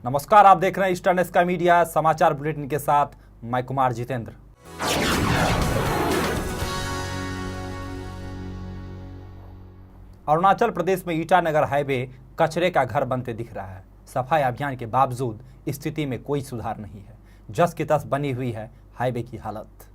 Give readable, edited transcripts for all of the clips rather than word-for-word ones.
नमस्कार, आप देख रहे हैं ईस्टर्न स्काई मीडिया समाचार बुलेटिन के साथ मैं कुमार जितेंद्र। अरुणाचल प्रदेश में ईटानगर हाईवे कचरे का घर बनते दिख रहा है। सफाई अभियान के बावजूद स्थिति में कोई सुधार नहीं है। जस की तस बनी हुई है हाईवे की हालत।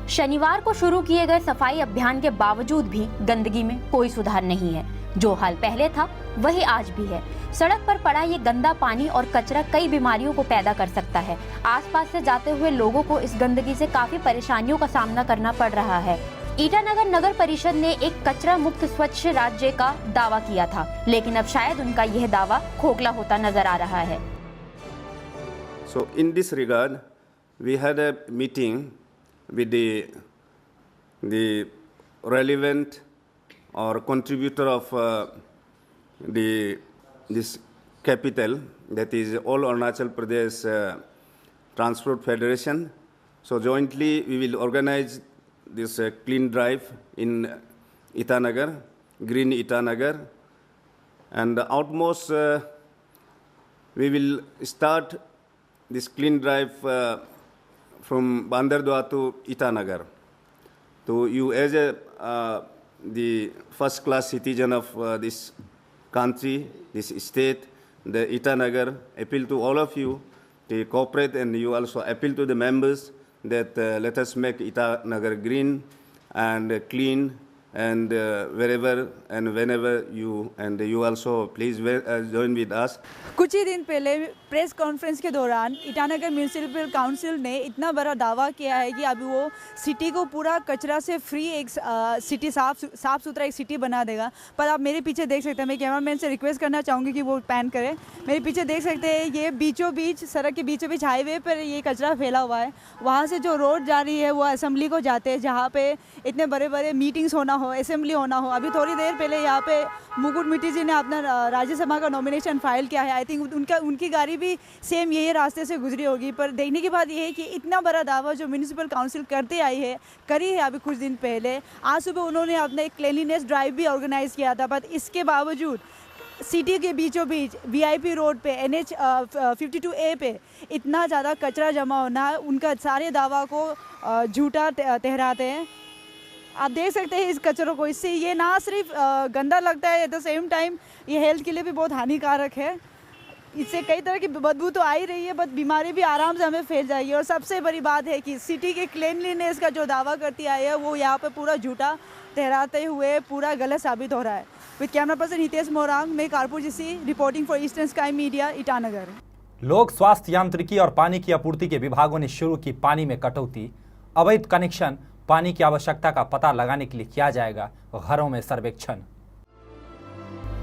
शनिवार को शुरू किए गए सफाई अभियान के बावजूद भी गंदगी में कोई सुधार नहीं है। जो हाल पहले था वही आज भी है। सड़क पर पड़ा ये गंदा पानी और कचरा कई बीमारियों को पैदा कर सकता है। आसपास से जाते हुए लोगों को इस गंदगी से काफी परेशानियों का सामना करना पड़ रहा है। ईटानगर नगर परिषद ने एक कचरा मुक्त स्वच्छ राज्य का दावा किया था, लेकिन अब शायद उनका यह दावा खोखला होता नजर आ रहा है। So in this regard, we had a meeting with the relevant or contributor of this capital, that is All Arunachal Pradesh Transport Federation. So jointly we will organize this clean drive in Itanagar, Green Itanagar, and utmost we will start this clean drive from Bandardua to Itanagar. So you as the first class citizen of this country, this state, the Itanagar, appeal to all of you to cooperate, and you also appeal to the members that let us make Itanagar green and clean, and wherever and whenever you also please join with us. कुछ ही दिन पहले press conference के दौरान Itanagar municipal council ने इतना बड़ा दावा किया है कि अभी वो सिटी को पूरा कचरा से फ्री एक सिटी साफ सुथरा एक सिटी बना देगा। पर आप मेरे पीछे देख सकते हैं, मैं कैमरामैन से रिक्वेस्ट करना चाहूँगी कि वो पैन करें। मेरे पीछे देख सकते हैं ये बीचों बीच सड़क के बीचों बीच हाईवे पर ये कचरा फैला हुआ है। वहाँ से जो रोड जा रही है वो असेंबली को जाते हैं, जहाँ पे इतने बड़े बड़े मीटिंग्स होना हो, असेंबली होना हो। अभी थोड़ी देर पहले यहाँ पे मुकुट मिट्टी जी ने अपना राज्यसभा का नॉमिनेशन फाइल किया है। आई थिंक उनकी गाड़ी भी सेम यही रास्ते से गुजरी होगी। पर देखने की बात यह है कि इतना बड़ा दावा जो म्यूनिसिपल काउंसिल करी है अभी कुछ दिन पहले, आज सुबह उन्होंने अपना एक क्लीनलीनेस ड्राइव भी ऑर्गेनाइज़ किया था। पर इसके बावजूद सिटी के बीचों बीच VIP रोड पे NH 52A पे इतना ज़्यादा कचरा जमा होना, उनका सारे दावा को झूठा ठहराते हैं। आप देख सकते हैं इस कचरों को, इससे ये ना सिर्फ गंदा लगता है, एट द सेम टाइम ये हेल्थ के लिए भी बहुत हानिकारक है। इससे कई तरह की बदबू तो आ ही रही है, बट बीमारी भी आराम से हमें फैल जाएगी। और सबसे बड़ी बात है कि सिटी के क्लीनलीनेस का जो दावा करती आई है वो यहाँ पे पूरा झूठा ठहराते हुए पूरा गलत साबित हो रहा है। With camera person Hitesh Morang, मैं कारपुर जिसी reporting for eastern sky media, Itanagar. लोक स्वास्थ्य यांत्रिकी और पानी की आपूर्ति के विभागों ने शुरू की पानी में कटौती। अवैध कनेक्शन, पानी की आवश्यकता का पता लगाने के लिए किया जाएगा घरों में सर्वेक्षण।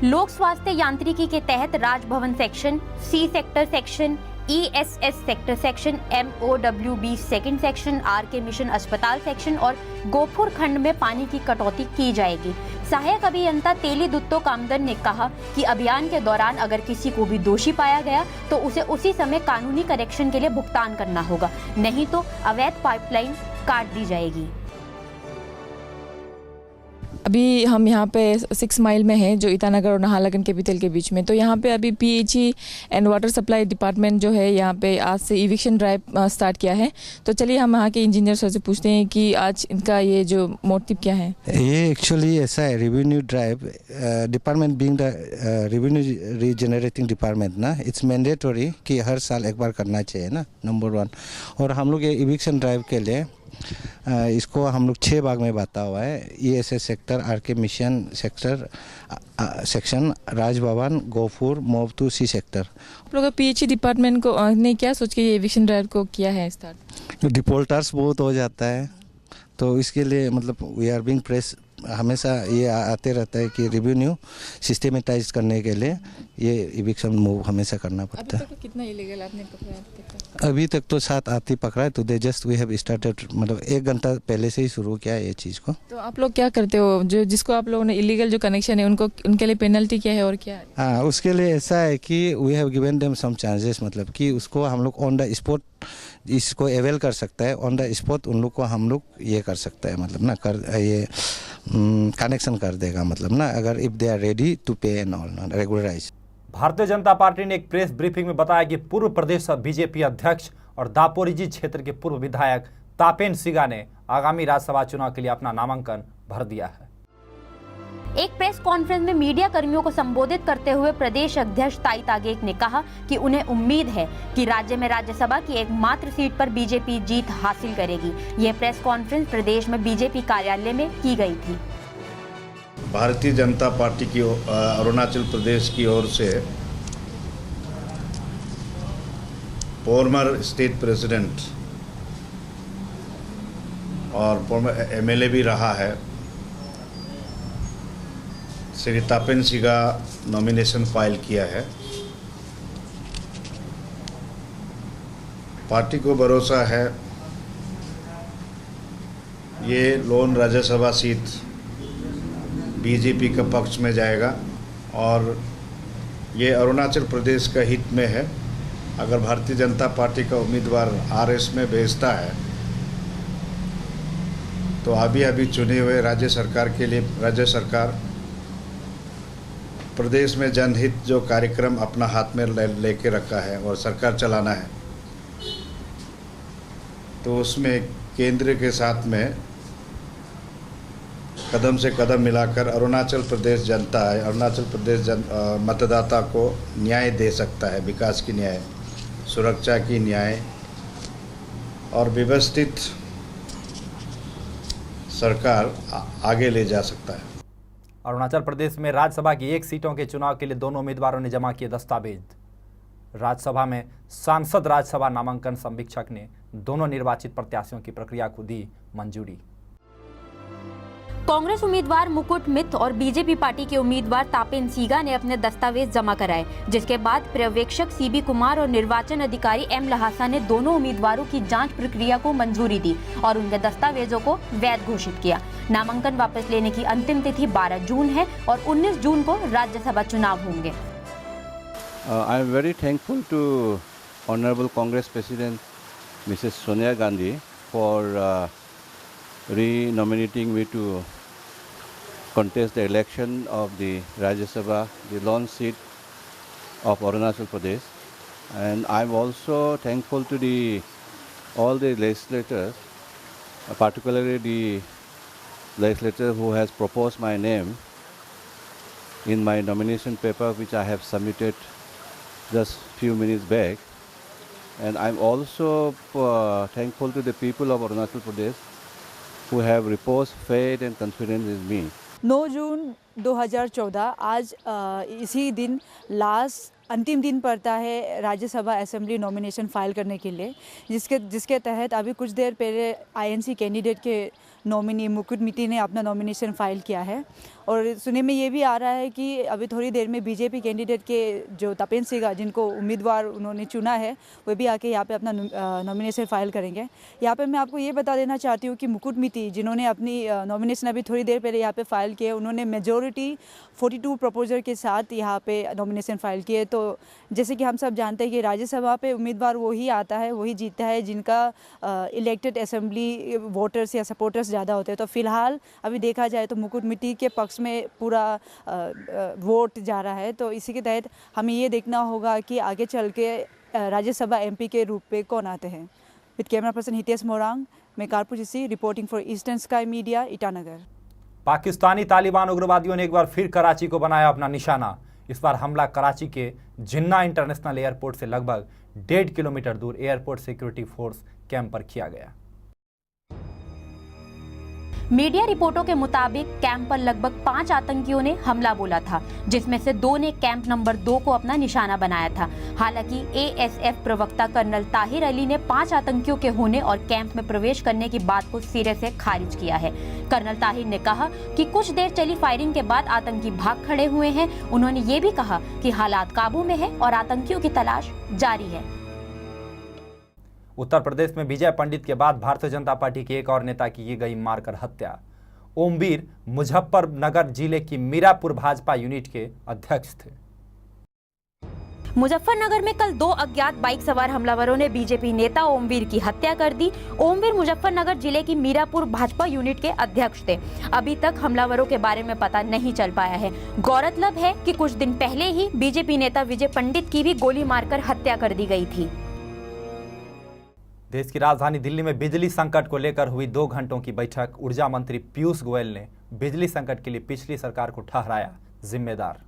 लोक स्वास्थ्य यांत्रिकी के तहत Raj Bhavan section, C sector section, ESS sector section, MOWB second section, RK mission अस्पताल सेक्शन और गोपुर खंड में पानी की कटौती की जाएगी। सहायक अभियंता तेली दुत्तो कामदन ने कहा कि अभियान के दौरान अगर किसी को भी दोषी पाया गया तो उसे उसी समय कानूनी करेक्शन के लिए भुगतान करना होगा, नहीं तो अवैध पाइपलाइन काट दी जाएगी। अभी हम यहाँ पे 6 माइल में हैं, जो ईटानगर और नाहरलगुन कैपिटल के बीच में। तो यहाँ पे अभी PHE and water supply department जो है यहाँ पे आज से इविक्शन ड्राइव स्टार्ट किया है। तो चलिए हम यहाँ के इंजीनियर सर से पूछते हैं कि आज इनका ये जो मोटिव क्या है। ये एक्चुअली ऐसा है, revenue drive department being the revenue regenerating department ना, इट्स मैंडेटरी कि हर साल एक बार करना चाहिए ना, नंबर 1। और हम लोग ये इविक्शन ड्राइव के लिए इसको हम लोग 6 भाग में बांटा हुआ है। ESS sector, RK mission sector section, Raj Bhavan, Gopur, MOW C sector. आप लोग PHE डिपार्टमेंट को ने क्या सोच के ये इविक्शन ड्राइव को किया है स्टार्ट? डिफॉल्टर्स बहुत हो जाता है, तो इसके लिए मतलब वी आर बीइंग प्रेस हमेशा ये आते रहता है कि रेवेन्यू सिस्टमेटाइज करने के लिए ये इविक्शन मूव हमेशा करना पड़ता है। अभी तक कितना इलीगल आपने पकड़ा है? अभी तक तो 7 आती पकड़ा है। तो they just we have started, मतलब 1 घंटा पहले से ही शुरू किया है ये चीज़ को। तो आप लोग क्या करते हो, जो जिसको आप लोगों ने इलीगल जो कनेक्शन है उनके लिए पेनल्टी क्या है और क्या है? हाँ, उसके लिए ऐसा है कि we have given them some chances, मतलब कि उसको हम लोग ऑन द स्पॉट इसको अवेल कर सकता है, ऑन द स्पॉट उन लोग को हम लोग ये कर सकता है, मतलब ना कर ये कनेक्शन कर देगा, मतलब ना अगर if they are ready to pay and all regularise. Bharatiya Janata party ने एक प्रेस ब्रीफिंग में बताया कि पूर्व प्रदेश बीजेपी अध्यक्ष और दापोरिजो क्षेत्र के पूर्व विधायक तापेन सिगा ने आगामी राज्यसभा चुनाव के लिए अपना नामांकन भर दिया है। एक प्रेस कॉन्फ्रेंस में मीडिया कर्मियों को संबोधित करते हुए प्रदेश अध्यक्ष ताई तागेक ने कहा कि उन्हें उम्मीद है कि राज्य में राज्यसभा की एकमात्र सीट पर बीजेपी जीत हासिल करेगी। यह प्रेस कॉन्फ्रेंस प्रदेश में बीजेपी कार्यालय में की गई थी। भारतीय जनता पार्टी की अरुणाचल प्रदेश की ओर से फॉर्मर स्टेट प्रेसिडेंट और फॉर्मर एमएलए भी रहा है श्री तापेन सिगा नॉमिनेशन फाइल किया है। पार्टी को भरोसा है ये लोन राज्यसभा सीट बीजेपी के पक्ष में जाएगा और ये अरुणाचल प्रदेश का हित में है। अगर भारतीय जनता पार्टी का उम्मीदवार आरएस में भेजता है तो अभी चुने हुए राज्य सरकार के लिए राज्य सरकार प्रदेश में जनहित जो कार्यक्रम अपना हाथ में लेके रखा है और सरकार चलाना है तो उसमें केंद्र के साथ में कदम से कदम मिलाकर अरुणाचल प्रदेश जनता है, अरुणाचल प्रदेश मतदाता को न्याय दे सकता है, विकास की न्याय, सुरक्षा की न्याय और व्यवस्थित सरकार आगे ले जा सकता है। अरुणाचल प्रदेश में राज्यसभा की 1 सीटों के चुनाव के लिए दोनों उम्मीदवारों ने जमा किए दस्तावेज। राज्यसभा में सांसद राज्यसभा नामांकन समीक्षक ने दोनों निर्वाचित प्रत्याशियों की प्रक्रिया को दी मंजूरी। कांग्रेस उम्मीदवार मुकुट मित्र और बीजेपी पार्टी के उम्मीदवार तापेन सिगा ने अपने दस्तावेज जमा कराए, जिसके बाद पर्यवेक्षक सीबी कुमार और निर्वाचन अधिकारी एम लहासा ने दोनों उम्मीदवारों की जांच प्रक्रिया को मंजूरी दी और उनके दस्तावेजों को वैध घोषित किया। नामांकन वापस लेने की अंतिम तिथि 12 जून है और 19 जून को राज्यसभा चुनाव होंगे। I am very thankful to Honorable Congress President Mrs. Sonia Gandhi for re-nominating me to contest the election of the Rajya Sabha, the lone seat of Arunachal Pradesh. And I'm also thankful to all the legislators, particularly the legislator who has proposed my name in my nomination paper, which I have submitted just few minutes back. And I'm also thankful to the people of Arunachal Pradesh who have reposed faith and confidence in me. 9 जून 2014 आज इसी दिन अंतिम दिन पड़ता है Rajya Sabha assembly nomination file करने के लिए, जिसके तहत अभी कुछ देर पहले आईएनसी कैंडिडेट के नॉमिनी मुकुट मित्र ने अपना नॉमिनेशन फाइल किया है। और सुनने में ये भी आ रहा है कि अभी थोड़ी देर में बीजेपी कैंडिडेट के जो तापेन सिगा जिनको उम्मीदवार उन्होंने चुना है वो भी आके यहाँ पे अपना नॉमिनेशन फाइल करेंगे। यहाँ पे मैं आपको ये बता देना चाहती हूँ कि मुकुट मित्र जिन्होंने अपनी नॉमिनेशन अभी थोड़ी देर पहले यहाँ पे फाइल किए, उन्होंने मेजोरिटी 42 प्रपोजर के साथ यहाँ पे नॉमिनेशन फाइल किए। तो जैसे कि हम सब जानते हैं कि राज्यसभा पे उम्मीदवार वही आता है, वही जीतता है जिनका इलेक्टेड असेंबली वोटर्स या सपोर्टर्स ज़्यादा होते हैं। तो फिलहाल अभी देखा जाए तो मुकुट मित्र के पक्ष में पूरा वोट जा रहा है। तो इसी के तहत हमें ये देखना होगा कि आगे चल के राज्यसभा एमपी के रूप में कौन आते हैं। With camera person Hitesh Morang, मैं कारपुर जिसी reporting for eastern sky media, Itanagar. Pakistani Taliban उग्रवादियों ने एक बार फिर कराची को बनाया अपना निशाना। इस बार हमला कराची के जिन्ना इंटरनेशनल एयरपोर्ट से लगभग 1.5 किलोमीटर दूर एयरपोर्ट सिक्योरिटी फोर्स कैंप पर किया गया। मीडिया रिपोर्टों के मुताबिक कैंप पर लगभग 5 आतंकियों ने हमला बोला था, जिसमें से 2 ने कैंप नंबर 2 को अपना निशाना बनाया था। हालांकि एएसएफ प्रवक्ता कर्नल ताहिर अली ने 5 आतंकियों के होने और कैंप में प्रवेश करने की बात को सिरे से खारिज किया है। कर्नल ताहिर ने कहा कि कुछ देर चली फायरिंग के बाद आतंकी भाग खड़े हुए हैं। उन्होंने ये भी कहा कि हालात काबू में है और आतंकियों की तलाश जारी है। उत्तर प्रदेश में विजय पंडित के बाद भारतीय जनता पार्टी के एक और नेता की गई मारकर हत्या। ओमवीर मुजफ्फरनगर जिले की मीरापुर भाजपा यूनिट के अध्यक्ष थे। मुजफ्फरनगर में कल 2 अज्ञात बाइक सवार हमलावरों ने बीजेपी नेता ओमवीर की हत्या कर दी। ओमवीर मुजफ्फरनगर जिले की मीरापुर भाजपा यूनिट के अध्यक्ष थे। अभी तक हमलावरों के बारे में पता नहीं चल पाया है। गौरतलब है कि कुछ दिन पहले ही बीजेपी नेता विजय पंडित की भी गोली मारकर हत्या कर दी गई थी। देश की राजधानी दिल्ली में बिजली संकट को लेकर हुई 2 घंटों की बैठक। ऊर्जा मंत्री पीयूष गोयल ने बिजली संकट के लिए पिछली सरकार को ठहराया जिम्मेदार।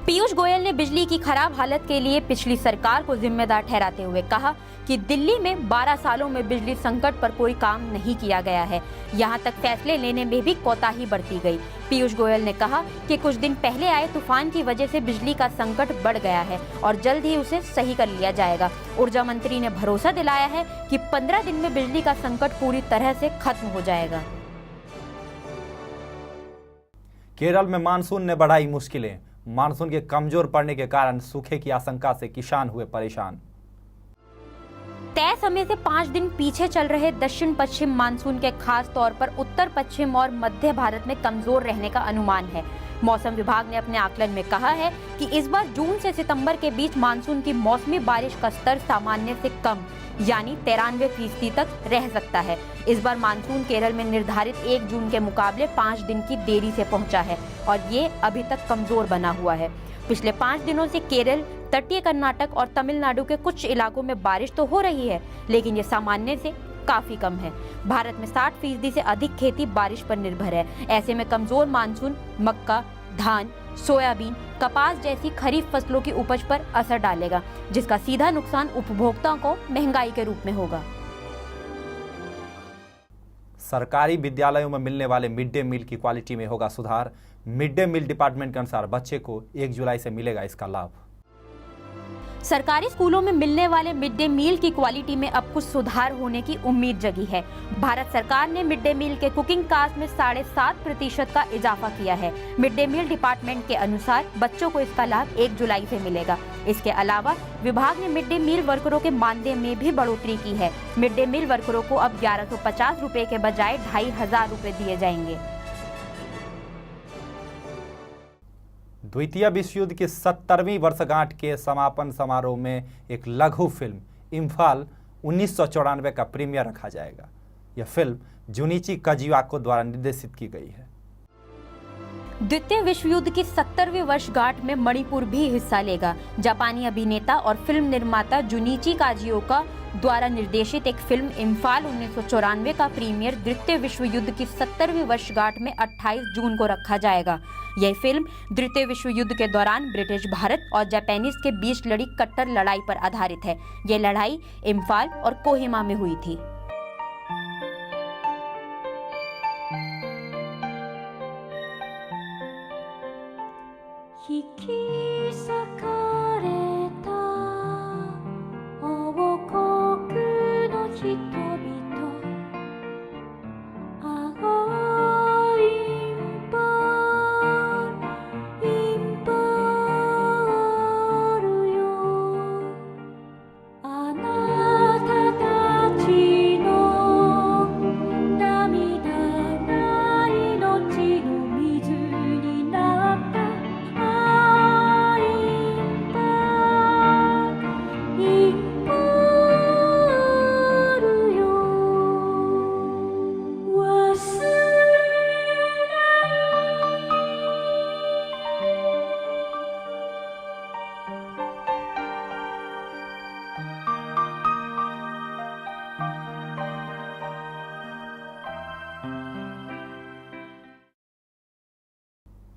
पीयूष गोयल ने बिजली की खराब हालत के लिए पिछली सरकार को जिम्मेदार ठहराते हुए कहा कि दिल्ली में 12 सालों में बिजली संकट पर कोई काम नहीं किया गया है। यहां तक फैसले लेने में भी कोताही बरती गई। पीयूष गोयल ने कहा कि कुछ दिन पहले आए तूफान की वजह से बिजली का संकट बढ़ गया है और जल्द ही उसे सही कर लिया जाएगा। ऊर्जा मंत्री ने भरोसा दिलाया है कि 15 दिन में बिजली का संकट पूरी तरह से खत्म हो जाएगा। केरल में मानसून ने बढ़ाई मुश्किलें। मानसून के कमजोर पड़ने के कारण सूखे की आशंका से किसान हुए परेशान। तय समय से 5 दिन पीछे चल रहे दक्षिण पश्चिम मानसून के खास तौर पर उत्तर पश्चिम और मध्य भारत में कमजोर रहने का अनुमान है। मौसम विभाग ने अपने आकलन में कहा है कि इस बार जून से सितंबर के बीच मानसून की मौसमी बारिश का स्तर सामान्य से कम यानी 93% तक रह सकता है। इस बार मानसून केरल में निर्धारित 1 जून के मुकाबले 5 दिन की देरी से पहुंचा है और ये अभी तक कमजोर बना हुआ है। पिछले 5 दिनों से केरल, तटीय कर्नाटक और तमिलनाडु के कुछ इलाकों में बारिश तो हो रही है, लेकिन ये सामान्य से काफी कम है। भारत में 60% से अधिक खेती बारिश पर निर्भर है। ऐसे में कमजोर मानसून मक्का, धान, सोयाबीन, कपास जैसी खरीफ फसलों की उपज पर असर डालेगा, जिसका सीधा नुकसान उपभोक्ताओं को महंगाई के रूप में होगा। सरकारी विद्यालयों में मिलने वाले मिड डे मील की क्वालिटी में होगा सुधार। मिड डे मील डिपार्टमेंट के अनुसार बच्चे को 1 जुलाई से मिलेगा इसका लाभ। सरकारी स्कूलों में मिलने वाले मिड डे मील की क्वालिटी में अब कुछ सुधार होने की उम्मीद जगी है। भारत सरकार ने मिड डे मील के कुकिंग कास्ट में 7.5% का इजाफा किया है। मिड डे मील डिपार्टमेंट के अनुसार बच्चों को इसका लाभ 1 जुलाई से मिलेगा। इसके अलावा विभाग ने मिड डे मील वर्करों के मानदेय में भी बढ़ोतरी की है। मिड डे मील वर्करों को अब 1150 रुपए के बजाय 2500 रुपए दिए जाएंगे। द्वितीय विश्व युद्ध की 70वीं वर्षगांठ के समापन समारोह में एक लघु फिल्म इम्फाल 1994 का प्रीमियर रखा जाएगा। यह फिल्म जुनिची काजियाको द्वारा निर्देशित की गई है। द्वितीय विश्व युद्ध की 70वीं वर्षगांठ में मणिपुर भी हिस्सा लेगा। जापानी अभिनेता और फिल्म निर्माता जुनिची काजियाको द्वारा निर्देशित एक फिल्म इम्फाल 1994 का प्रीमियर द्वितीय विश्व युद्ध की 70वीं वर्षगांठ में 28 जून को रखा जाएगा। यह फिल्म द्वितीय विश्व युद्ध के दौरान ब्रिटिश भारत और जापानीज के बीच लड़ी कट्टर लड़ाई पर आधारित है। यह लड़ाई इम्फाल और कोहिमा में हुई थी।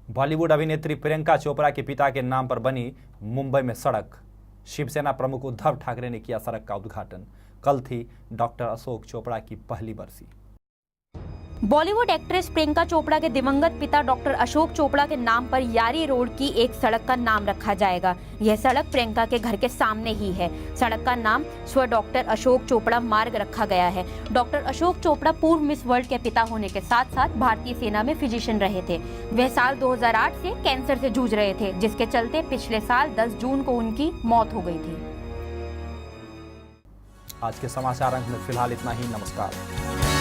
बॉलीवुड अभिनेत्री प्रियंका चोपड़ा के पिता के नाम पर बनी मुंबई में सड़क। शिवसेना प्रमुख उद्धव ठाकरे ने किया सड़क का उद्घाटन। कल थी डॉक्टर अशोक चोपड़ा की पहली बरसी। बॉलीवुड एक्ट्रेस प्रियंका चोपड़ा के दिवंगत पिता डॉक्टर अशोक चोपड़ा के नाम पर यारी रोड की एक सड़क का नाम रखा जाएगा। यह सड़क प्रियंका के घर के सामने ही है। सड़क का नाम स्व डॉक्टर अशोक चोपड़ा मार्ग रखा गया है। डॉक्टर अशोक चोपड़ा पूर्व मिस वर्ल्ड के पिता होने के साथ साथ भारतीय सेना में फिजिशियन रहे थे। वह साल 2008 से कैंसर से जूझ रहे थे, जिसके चलते पिछले साल 10 जून को उनकी मौत हो गई थी। आज के समाचार अंक में फिलहाल इतना ही। नमस्कार।